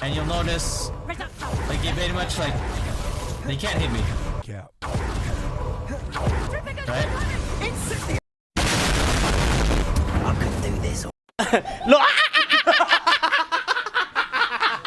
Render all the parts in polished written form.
And you'll notice, like, it pretty much, like, they can't hit me. Yeah. Right? I could do this.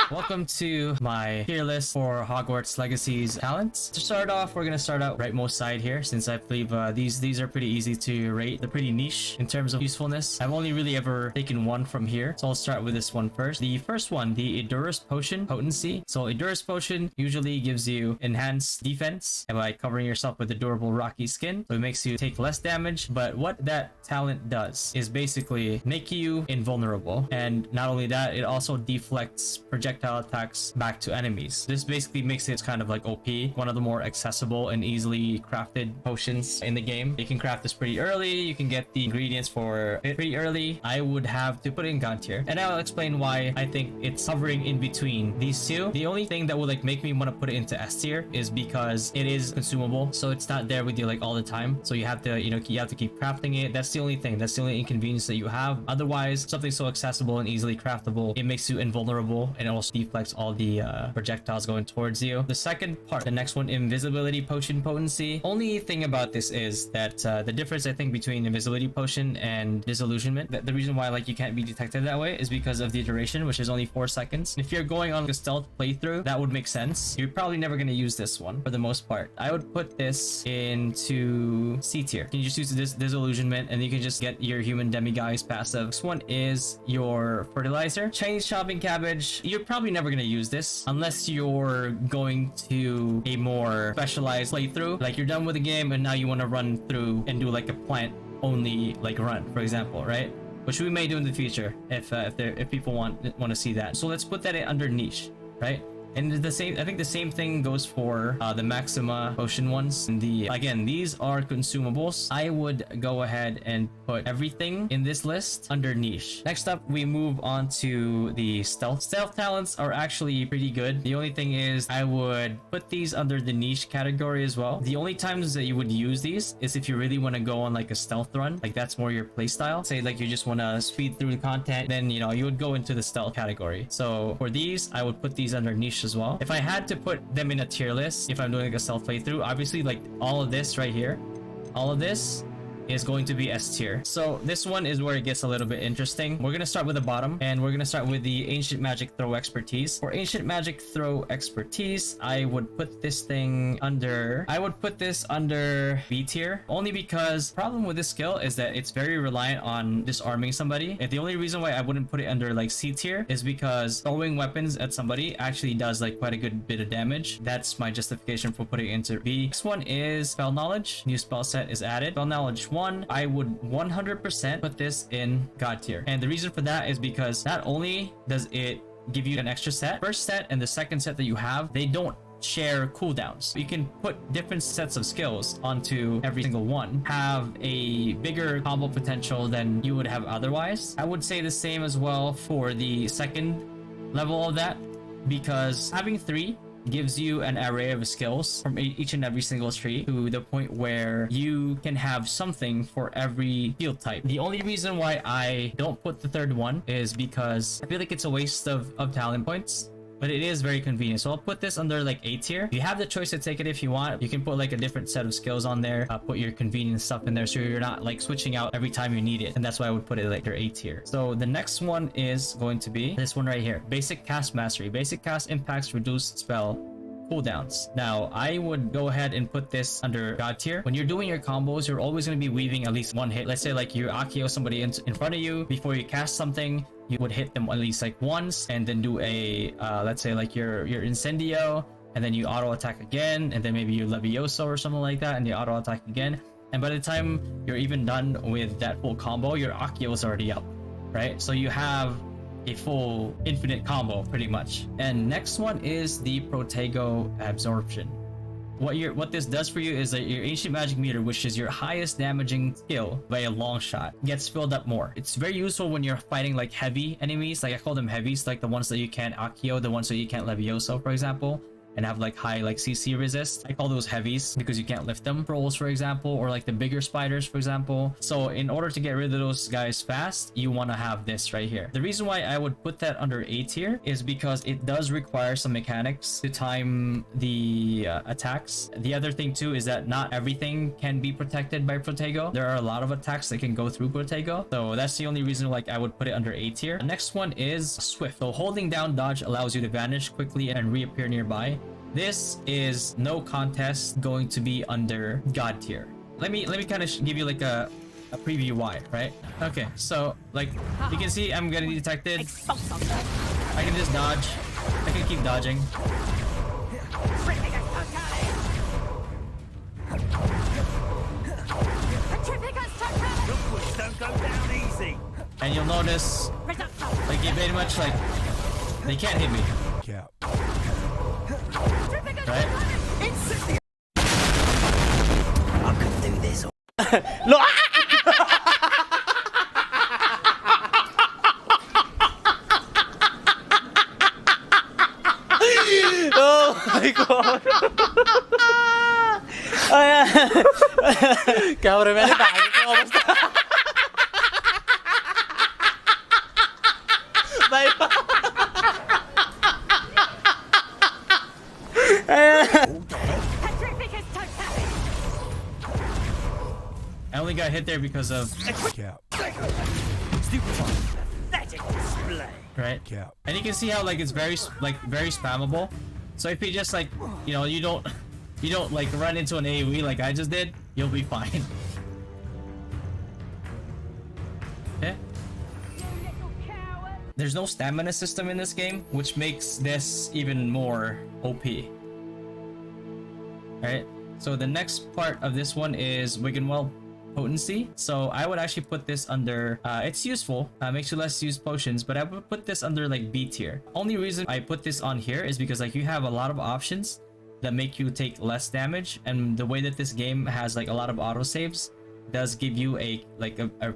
Welcome to my tier list for Hogwarts Legacy's talents. To start off, we're gonna start out rightmost side here, since I believe these are pretty easy to rate. They're pretty niche in terms of usefulness. I've only really ever taken one from here, so I'll start with this one first. The first one, the Edurus Potion Potency. So Edurus Potion usually gives you enhanced defense by covering yourself with a durable rocky skin, so it makes you take less damage. But what that talent does is basically make you invulnerable, and not only that, it also deflects projectile attacks back to enemies. This basically makes it kind of like OP, one of the more accessible and easily crafted potions in the game. You can craft this pretty early, you can get the ingredients for it pretty early. I would have to put it in God tier, and I'll explain why I think it's hovering in between these two. The only thing that would like make me want to put it into S tier is because it is consumable, so it's not there with you like all the time, so you have to, you know, you have to keep crafting it. That's the only thing, that's the only inconvenience that you have. Otherwise, something so accessible and easily craftable, it makes you invulnerable, and it also deflects all the projectiles going towards you. The second part, the next one, Invisibility Potion Potency. Only thing about this is that the difference I think between Invisibility Potion and Disillusionment, the reason why like you can't be detected that way is because of the duration, which is only 4 seconds. If you're going on a stealth playthrough, that would make sense. You're probably never going to use this one for the most part. I would put this into C tier. You can just use this Disillusionment, and you can just get your human demiguise passive. This one is your Fertilizer. Chinese Chopping Cabbage. You're probably never going to use this unless you're going to a more specialized playthrough, like you're done with the game and now you want to run through and do like a plant only like run, for example, right? Which we may do in the future if people want to see that. So let's put that under niche, right? And the same, I think the same thing goes for the Maxima Potion ones. And again, these are consumables. I would go ahead and put everything in this list under niche. Next up, we move on to the stealth. Stealth talents are actually pretty good. The only thing is I would put these under the niche category as well. The only times that you would use these is if you really want to go on like a stealth run, like that's more your playstyle. Say like you just want to speed through the content, then you know you would go into the stealth category. So for these, I would put these under niche as well. If I had to put them in a tier list, if I'm doing like a stealth playthrough, obviously like all of this right here, all of this is going to be S tier. So this one is where it gets a little bit interesting. We're gonna start with the bottom, and we're gonna start with the Ancient Magic Throw Expertise. For Ancient Magic Throw Expertise, I would put this thing under, B tier, only because the problem with this skill is that it's very reliant on disarming somebody. And the only reason why I wouldn't put it under like C tier is because throwing weapons at somebody actually does like quite a good bit of damage. That's my justification for putting it into B. Next one is Spell Knowledge. New spell set is added. Spell Knowledge 1, I would 100% put this in God tier. And the reason for that is because not only does it give you an extra set, first set and the second set that you have, they don't share cooldowns. You can put different sets of skills onto every single one, have a bigger combo potential than you would have otherwise. I would say the same as well for the second level of that, because having 3 gives you an array of skills from each and every single tree, to the point where you can have something for every field type. The only reason why I don't put the third one is because I feel like it's a waste of talent points, but it is very convenient. So I'll put this under like A tier. You have the choice to take it if you want. You can put like a different set of skills on there, put your convenient stuff in there, so you're not like switching out every time you need it. And that's why I would put it like your A tier. So the next one is going to be this one right here. Basic Cast Mastery. Basic cast impacts reduced spell cooldowns. Now, I would go ahead and put this under God tier. When you're doing your combos, you're always going to be weaving at least one hit. Let's say like you Accio somebody in front of you. Before you cast something, you would hit them at least like once, and then do a let's say like your Incendio, and then you auto attack again, and then maybe you Levioso or something like that, and you auto attack again. And by the time you're even done with that full combo, your Accio is already up, right? So you have a full infinite combo pretty much. And next one is the Protego Absorption. What this does for you is that your Ancient Magic Meter, which is your highest damaging skill by a long shot, gets filled up more. It's very useful when you're fighting like heavy enemies, like I call them heavies, like the ones that you can't Accio, the ones that you can't Levioso, for example. and have like high like CC resist. I call those heavies because you can't lift them. Trolls, for example, or like the bigger spiders, for example. So in order to get rid of those guys fast, you want to have this right here. The reason why I would put that under A tier is because it does require some mechanics to time the attacks. The other thing too is that not everything can be protected by Protego. There are a lot of attacks that can go through Protego. So that's the only reason like I would put it under A tier. The next one is Swift. So holding down dodge allows you to vanish quickly and reappear nearby. This is no contest going to be under God tier. Let me kind of give you like a preview why, right? Okay, so like you can see I'm getting detected. I can just dodge. I can keep dodging. Don't go down easy. And you'll notice like you pretty much like they can't hit me. Yeah. Right? I could do this all. No. Oh my god. Cameraman, bakit mo basta? Bye. I only got hit there because of Yeah. Pathetic display. right. Yeah. And you can see how like it's very spammable. So if you just like you know you don't like run into an AoE like I just did, you'll be fine. Okay. There's no stamina system in this game, which makes this even more OP. Alright, so the next part of this one is Wiggenweld potency. So I would actually put this under it's useful, makes you less use potions, but I would put this under like B tier. Only reason I put this on here is because like you have a lot of options that make you take less damage, and the way that this game has like a lot of autosaves does give you a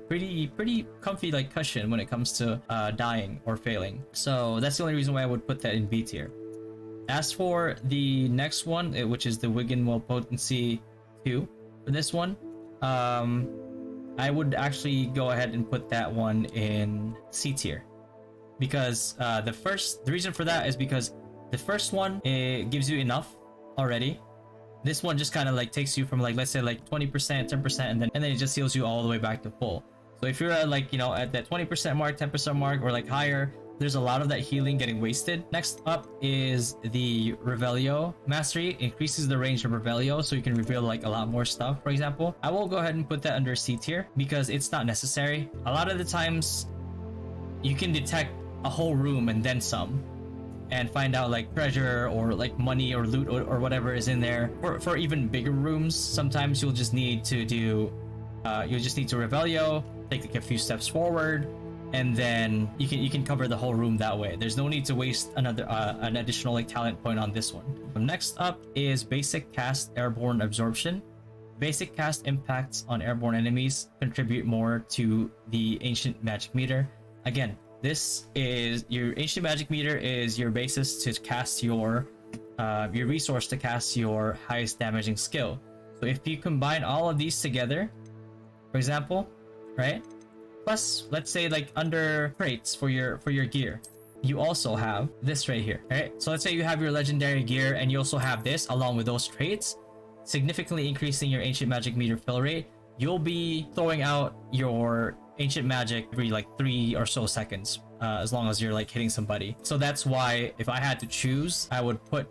pretty comfy like cushion when it comes to dying or failing. So that's the only reason why I would put that in B tier. As for the next one, which is the Wiggenweld potency 2, for this one, I would actually go ahead and put that one in C tier, because the reason for that is because the first one, it gives you enough already. This one just kind of like takes you from like, let's say like 20%, 10%, and then it just heals you all the way back to full. So if you're at like, you know, at that 20% mark, 10% mark, or like higher, there's a lot of that healing getting wasted. Next up is the Revelio Mastery. Increases the range of Revelio, so you can reveal like a lot more stuff, for example. I will go ahead and put that under C tier because it's not necessary. A lot of the times you can detect a whole room and then some, and find out like treasure or like money or loot or whatever is in there. For even bigger rooms, sometimes you'll just need to do Revelio, take like a few steps forward, and then you can cover the whole room that way. There's no need to waste an additional like talent point on this one. Next up is basic cast airborne absorption. Basic cast impacts on airborne enemies contribute more to the ancient magic meter. Again, this is your ancient magic meter is your basis to cast your resource to cast your highest damaging skill. So if you combine all of these together, for example, right? Plus, let's say like under traits for your gear, you also have this right here, right? So let's say you have your legendary gear and you also have this along with those traits, significantly increasing your ancient magic meter fill rate. You'll be throwing out your ancient magic every like 3 or so seconds, as long as you're like hitting somebody. So that's why if I had to choose, I would put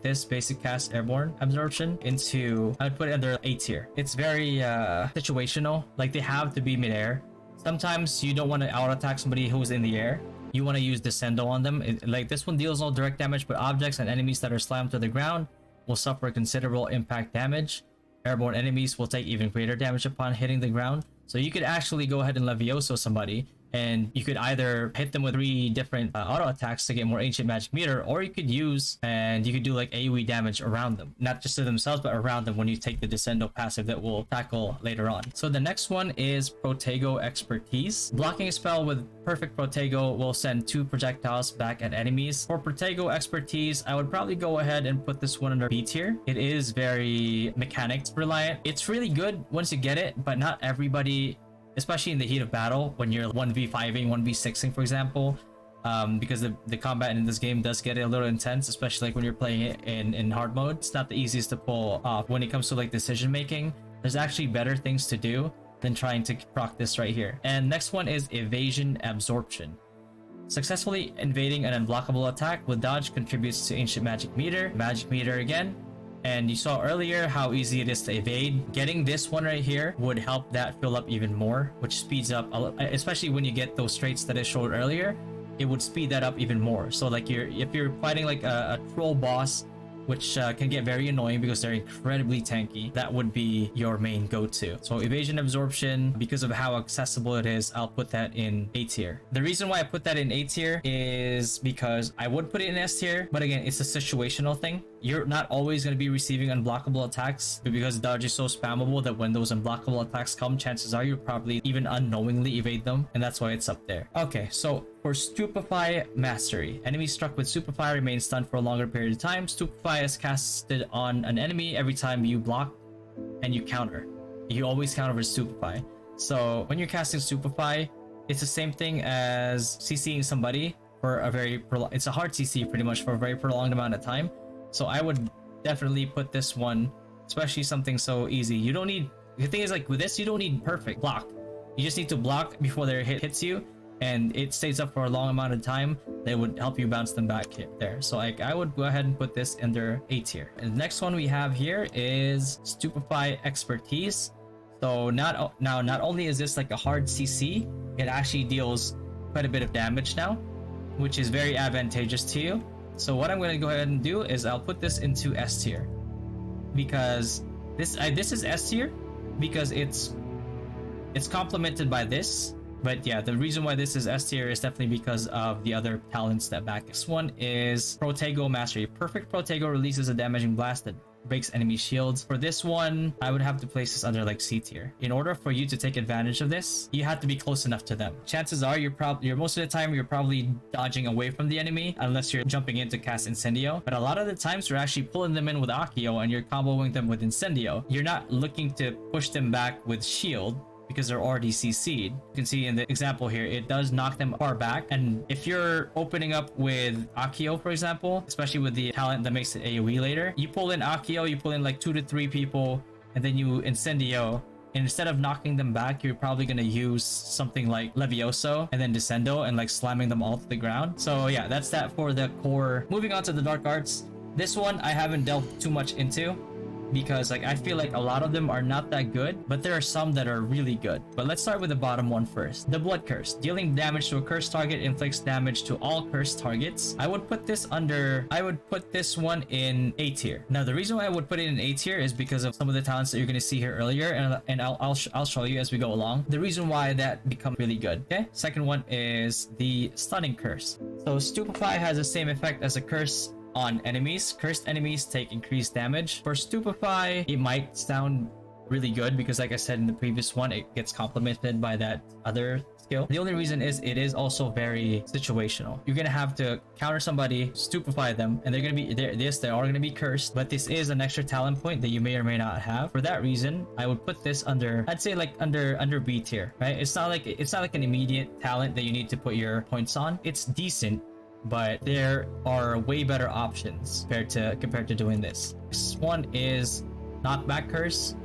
this basic cast airborne absorption into, I would put it under A tier. It's very situational. Like they have to be midair. Sometimes you don't want to out attack somebody who's in the air. You want to use Descendo on them. Like this one deals no direct damage, but objects and enemies that are slammed to the ground will suffer considerable impact damage. Airborne enemies will take even greater damage upon hitting the ground. So you could actually go ahead and Levioso somebody and you could either hit them with 3 different auto attacks to get more ancient magic meter, or you could do like AoE damage around them, not just to themselves but around them when you take the Descendo passive that we'll tackle later on. So the next one is Protego Expertise. Blocking a spell with perfect Protego will send 2 projectiles back at enemies. For Protego Expertise, I would probably go ahead and put this one under B tier. It is very mechanics reliant. It's really good once you get it, but not everybody, especially in the heat of battle, when you're 1v5ing, 1v6ing, for example, because the combat in this game does get a little intense, especially like when you're playing it in hard mode. It's not the easiest to pull off when it comes to like decision making. There's actually better things to do than trying to proc this right here. And next one is Evasion Absorption. Successfully invading an unblockable attack with dodge contributes to ancient magic meter again. And you saw earlier how easy it is to evade. Getting this one right here would help that fill up even more, which speeds up, especially when you get those traits that I showed earlier, it would speed that up even more. So like if you're fighting like a troll boss, which can get very annoying because they're incredibly tanky, that would be your main go-to. So Evasion Absorption, because of how accessible it is, I'll put that in A tier. The reason why I put that in A tier is because I would put it in S tier, but again, it's a situational thing. You're not always going to be receiving unblockable attacks, but because dodge is so spammable that when those unblockable attacks come, chances are you probably even unknowingly evade them, and that's why it's up there. Okay, so for Stupefy Mastery, enemies struck with Stupefy remain stunned for a longer period of time. Stupefy is casted on an enemy every time you block and you counter. You always counter with Stupefy. So when you're casting Stupefy, it's the same thing as CCing somebody for a very it's a hard CC pretty much for a very prolonged amount of time. So I would definitely put this one, especially something so easy. You don't need, the thing is like with this, you don't need perfect block. You just need to block before their hit hits you, and it stays up for a long amount of time. That would help you bounce them back there. So like I would go ahead and put this under A tier. And the next one we have here is Stupefy Expertise. So not only is this like a hard CC, it actually deals quite a bit of damage now, which is very advantageous to you. So what I'm going to go ahead and do is I'll put this into S tier, because this is S tier because it's complemented by this. But yeah, the reason why this is S tier is definitely because of the other talents that back. This one is Protego Mastery. Perfect Protego releases a damaging blast that breaks enemy shields. For this one, I would have to place this under like C tier. In order for you to take advantage of this, you have to be close enough to them. Chances are you're most of the time you're probably dodging away from the enemy unless you're jumping in to cast Incendio. But a lot of the times you're actually pulling them in with Accio and you're comboing them with Incendio. You're not looking to push them back with shield, because they're already CC'd. You can see in the example here, it does knock them far back. And if you're opening up with Accio, for example, especially with the talent that makes it AoE later, you pull in Accio, you pull in like 2 to 3 people, and then you Incendio. And instead of knocking them back, you're probably going to use something like Levioso and then Descendo and like slamming them all to the ground. So yeah, that's that for the core. Moving on to the Dark Arts. This one I haven't delved too much into, because like I feel like a lot of them are not that good, but there are some that are really good. But let's start with the bottom one first. The Blood Curse. Dealing damage to a cursed target inflicts damage to all cursed targets. I would put this one in A tier. Now the reason why I would put it in A tier is because of some of the talents that you're going to see here earlier, and I'll show you as we go along the reason why that becomes really good. Okay, second one is the Stunning Curse. So Stupefy has the same effect as a curse on enemies. Cursed enemies take increased damage. For Stupefy, it might sound really good because like I said in the previous one, it gets complemented by that other skill. The only reason is it is also very situational. You're gonna have to counter somebody, stupefy them, and they're gonna be they are gonna be cursed, but this is an extra talent point that you may or may not have. For that reason, I would put this under, I'd say like under B tier, right? It's not like an immediate talent that you need to put your points on. It's decent, but there are way better options compared to doing this. This one is Knockback Curse.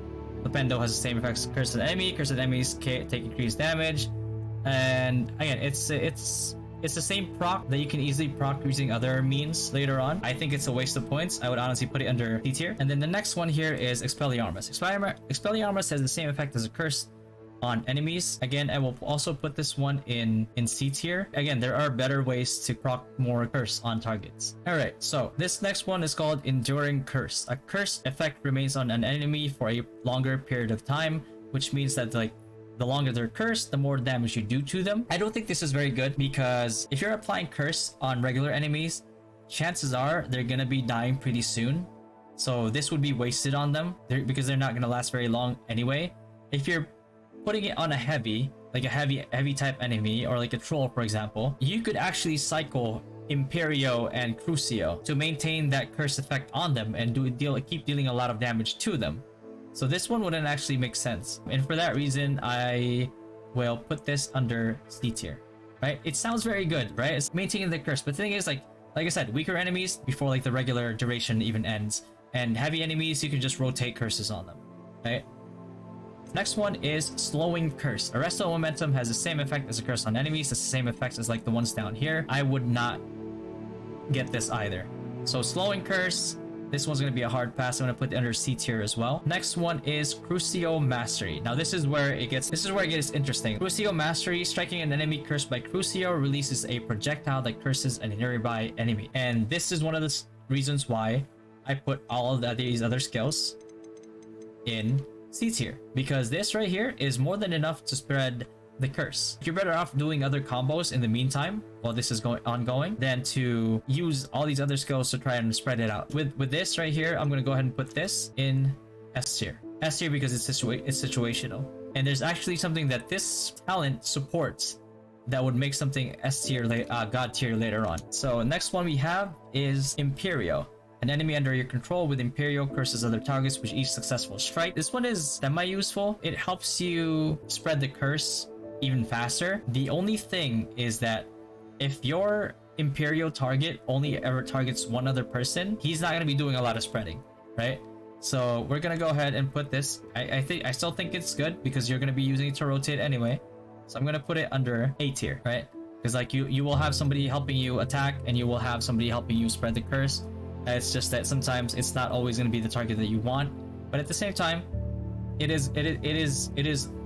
Lupendo has the same effects as Cursed Enemy. Cursed enemies take increased damage, and again, it's the same proc that you can easily proc using other means later on. I think it's a waste of points. I would honestly put it under D tier. And then the next one here is Expelliarmus. Expelliarmus has the same effect as a curse on enemies. Again, I will also put this one in C tier. Again, there are better ways to proc more curse on targets. All right, so this next one is called Enduring Curse. A curse effect remains on an enemy for a longer period of time, which means that like the longer they're cursed, the more damage you do to them. I don't think this is very good because if you're applying curse on regular enemies, chances are they're gonna be dying pretty soon. So this would be wasted on them because they're not gonna last very long anyway. If you're putting it on a heavy, like a heavy type enemy or like a troll, for example, you could actually cycle Imperio and Crucio to maintain that curse effect on them and keep dealing a lot of damage to them. So this one wouldn't actually make sense. And for that reason, I will put this under C tier, right? It sounds very good, right? It's maintaining the curse. But the thing is, like I said, weaker enemies before like the regular duration even ends. And heavy enemies, you can just rotate curses on them, right? Next one is slowing curse. Arresto momentum has the same effect as a curse on enemies. It's the same effects as like the ones down here. I would not get this either. So slowing curse, this one's going to be a hard pass. I'm going to put it under C tier as well. Next one is Crucio Mastery. Now this is where it gets interesting. Crucio Mastery, striking an enemy cursed by Crucio releases a projectile that curses a nearby enemy. And this is one of the reasons why I put all of these other skills in C tier, because this right here is more than enough to spread the curse. You're better off doing other combos in the meantime while this is ongoing than to use all these other skills to try and spread it out. With this right here, I'm gonna go ahead and put this in S tier. S tier because it's situational, and there's actually something that this talent supports that would make something S tier, God tier later on. So next one we have is Imperio. An enemy under your control with Imperio curses other targets with each successful strike. This one is semi-useful. It helps you spread the curse even faster. The only thing is that if your Imperio target only ever targets one other person, he's not going to be doing a lot of spreading, right? So we're going to go ahead and put this. I still think it's good because you're going to be using it to rotate anyway. So I'm going to put it under A tier, right? Because like you will have somebody helping you attack and you will have somebody helping you spread the curse. It's just that sometimes it's not always going to be the target that you want, but at the same time, it is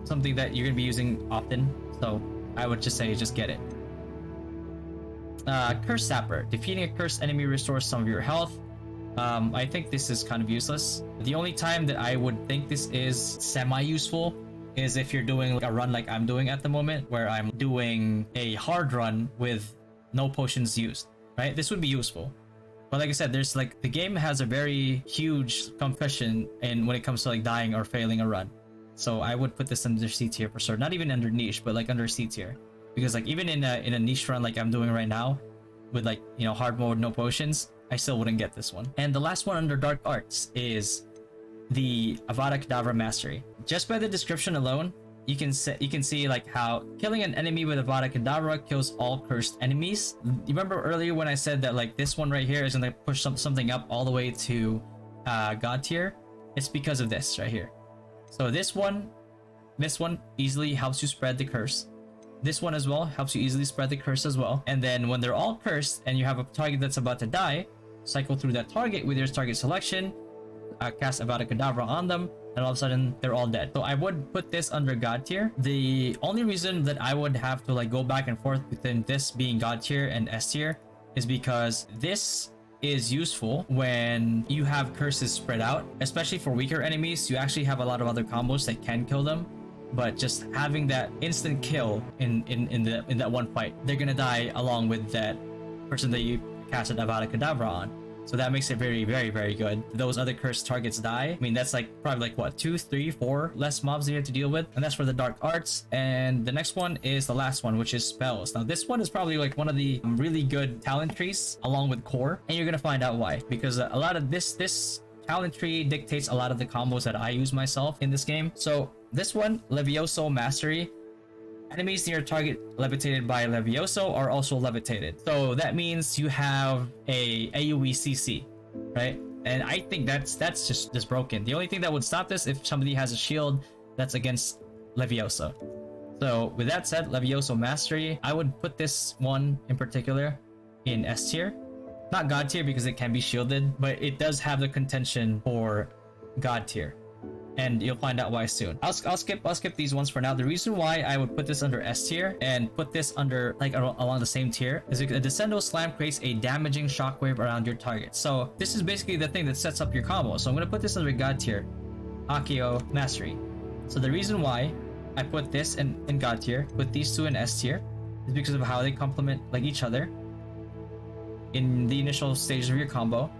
something that you're going to be using often. So I would just say just get it. Curse Sapper. Defeating a cursed enemy restores some of your health. I think this is kind of useless. The only time that I would think this is semi-useful is if you're doing like a run like I'm doing at the moment, where I'm doing a hard run with no potions used, right? This would be useful. But like I said, there's like the game has a very huge competition in when it comes to like dying or failing a run. So I would put this under C tier for sure. Not even under niche, but like under C tier. Because like even in a niche run like I'm doing right now, with like, you know, hard mode, no potions, I still wouldn't get this one. And the last one under Dark Arts is the Avada Kedavra Mastery. Just by the description alone, you can see like how killing an enemy with Avada Kedavra kills all cursed enemies. You remember earlier when I said that like this one right here is gonna push something up all the way to God tier? It's because of this right here. So this one easily helps you spread the curse. This one as well helps you easily spread the curse as well. And then when they're all cursed and you have a target that's about to die, cycle through that target with your target selection, cast Avada Kedavra on them, and all of a sudden they're all dead. So I would put this under God tier. The only reason that I would have to like go back and forth between this being God tier and S tier is because this is useful when you have curses spread out, especially for weaker enemies. You actually have a lot of other combos that can kill them, but just having that instant kill in that one fight, they're gonna die along with that person that you casted Avada Kedavra on. So that makes it very, very, very good. Those other cursed targets die. I mean, that's like probably like what, 2, 3, 4 less mobs you have to deal with. And that's for the Dark Arts. And the next one is the last one, which is Spells. Now this one is probably like one of the really good talent trees along with Core. And you're gonna find out why. Because a lot of this talent tree dictates a lot of the combos that I use myself in this game. So this one, Levioso Mastery. Enemies near target levitated by Levioso are also levitated. So that means you have a AoE CC, right? And I think that's just broken. The only thing that would stop this if somebody has a shield that's against Levioso. So with that said, Levioso Mastery, I would put this one in particular in S tier. Not God tier because it can be shielded, but it does have the contention for God tier. And you'll find out why soon. I'll skip these ones for now. The reason why I would put this under S tier and put this under like along the same tier is because a Descendo Slam creates a damaging shockwave around your target. So this is basically the thing that sets up your combo. So I'm gonna put this under God tier, Accio Mastery. So the reason why I put this in God tier, put these two in S tier, is because of how they complement like each other in the initial stages of your combo.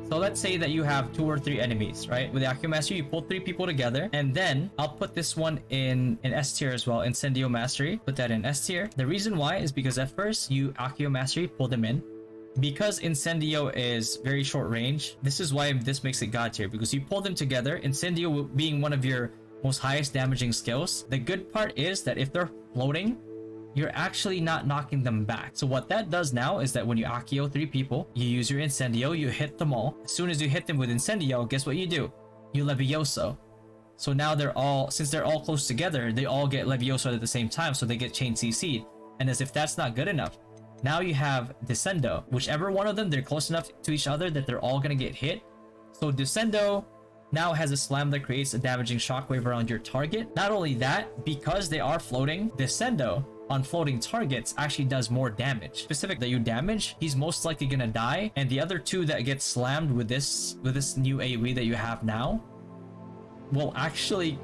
So let's say that you have 2 or 3 enemies, right? With the Accio Mastery, you pull 3 people together, and then I'll put this one in S tier as well, Incendio Mastery. Put that in S tier. The reason why is because at first you Accio Mastery, pull them in. Because Incendio is very short range, this is why this makes it God tier, because you pull them together, Incendio being one of your most highest damaging skills. The good part is that if they're floating, you're actually not knocking them back. So what that does now is that when you Accio 3 people, you use your Incendio, you hit them all. As soon as you hit them with Incendio, guess what you do? You Levioso. So now since they're all close together, they all get Levioso at the same time, so they get chain CC'd. And as if that's not good enough, now you have Descendo. Whichever one of them, they're close enough to each other that they're all gonna get hit. So Descendo now has a slam that creates a damaging shockwave around your target. Not only that, because they are floating, Descendo on floating targets actually does more damage. Specific that you damage, he's most likely gonna die, and the other 2 that get slammed with this new AoE that you have now will actually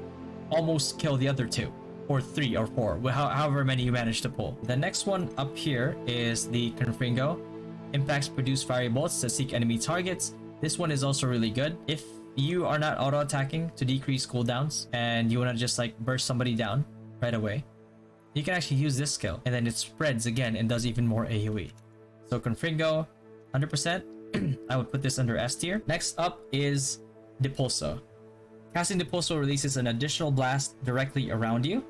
almost kill the other 2 or 3 or 4, however many you manage to pull. The next one up here is the Confringo. Impacts produce fiery bolts that seek enemy targets. This one is also really good if you are not auto attacking to decrease cooldowns and you want to just like burst somebody down right away. You can actually use this skill, and then it spreads again and does even more AoE. So Confringo, 100%. I would put this under S tier. Next up is Depulso. Casting Depulso releases an additional blast directly around you,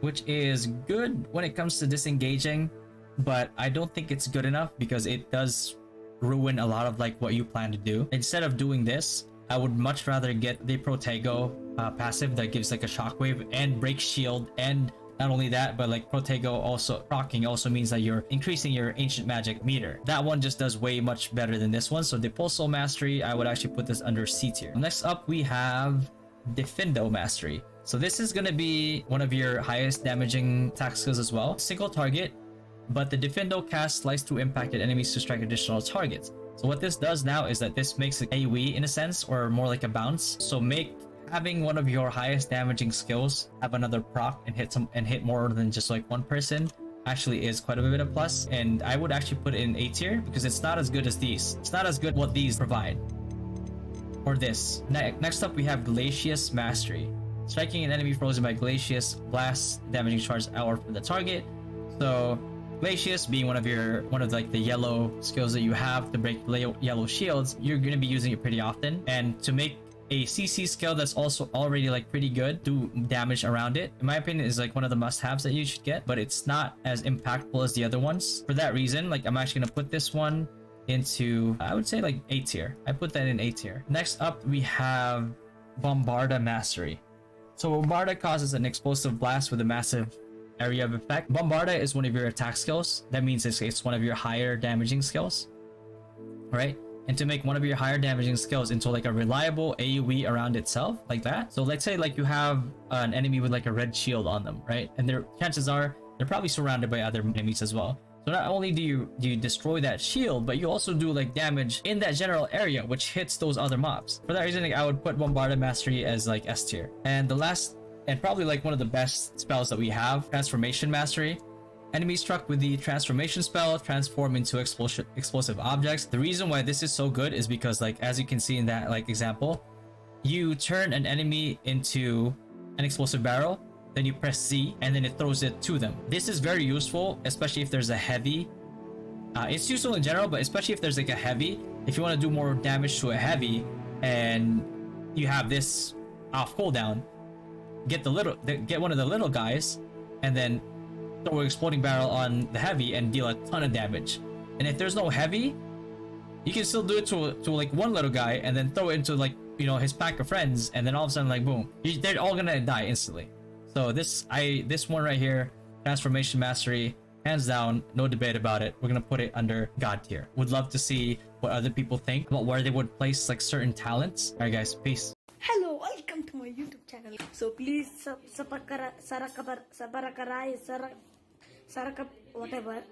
which is good when it comes to disengaging, but I don't think it's good enough because it does ruin a lot of like what you plan to do. Instead of doing this, I would much rather get the Protego passive that gives like a shockwave and break shield, and not only that, but like Protego also proccing also means that you're increasing your ancient magic meter. That one just does way much better than this one. So Depulso Mastery, I would actually put this under C tier. Next up, we have Defendo Mastery. So this is going to be one of your highest damaging attack skills as well. Single target, but the Defendo casts slice through impacted enemies to strike additional targets. So what this does now is that this makes it AoE in a sense, or more like a bounce. So having one of your highest damaging skills have another proc and hit more than just like one person actually is quite a bit of plus. And I would actually put it in A tier because it's not as good as these. It's not as good what these provide. Or this. Next up, we have Glacius Mastery. Striking an enemy frozen by Glacius blasts damaging charge outward from the target. So Glacius being one of like the yellow skills that you have to break yellow shields, you're going to be using it pretty often. And to make a CC skill that's also already like pretty good, do damage around it, in my opinion, is like one of the must-haves that you should get, but it's not as impactful as the other ones. For that reason, like I'm actually gonna put this one into, I would say like A tier. I put that in A tier. Next up, we have Bombarda Mastery. So Bombarda causes an explosive blast with a massive area of effect. Bombarda is one of your attack skills. That means it's one of your higher damaging skills, right? And to make one of your higher damaging skills into like a reliable AoE around itself, like that. So let's say like you have an enemy with like a red shield on them, right? And chances are they're probably surrounded by other enemies as well. So not only do you destroy that shield, but you also do like damage in that general area, which hits those other mobs. For that reason, like, I would put Bombarda Mastery as like S tier. And the last, and probably like one of the best spells that we have, Transformation Mastery. Enemies struck with the transformation spell transform into explosive objects. The reason why this is so good is because, like, as you can see in that like example, you turn an enemy into an explosive barrel, then you press Z and then it throws it to them. This is very useful, especially if there's a heavy. It's useful in general, but especially if there's like a heavy. If you want to do more damage to a heavy and you have this off cooldown, get one of the little guys and then throw an exploding barrel on the heavy and deal a ton of damage. And if there's no heavy, you can still do it to like one little guy and then throw it into like, you know, his pack of friends, and then all of a sudden like boom, they're all gonna die instantly. So this one right here, Transformation Mastery, hands down, no debate about it. We're gonna put it under God tier. Would love to see what other people think about where they would place like certain talents. Alright guys, peace. Hello, welcome to my YouTube channel. So please whatever.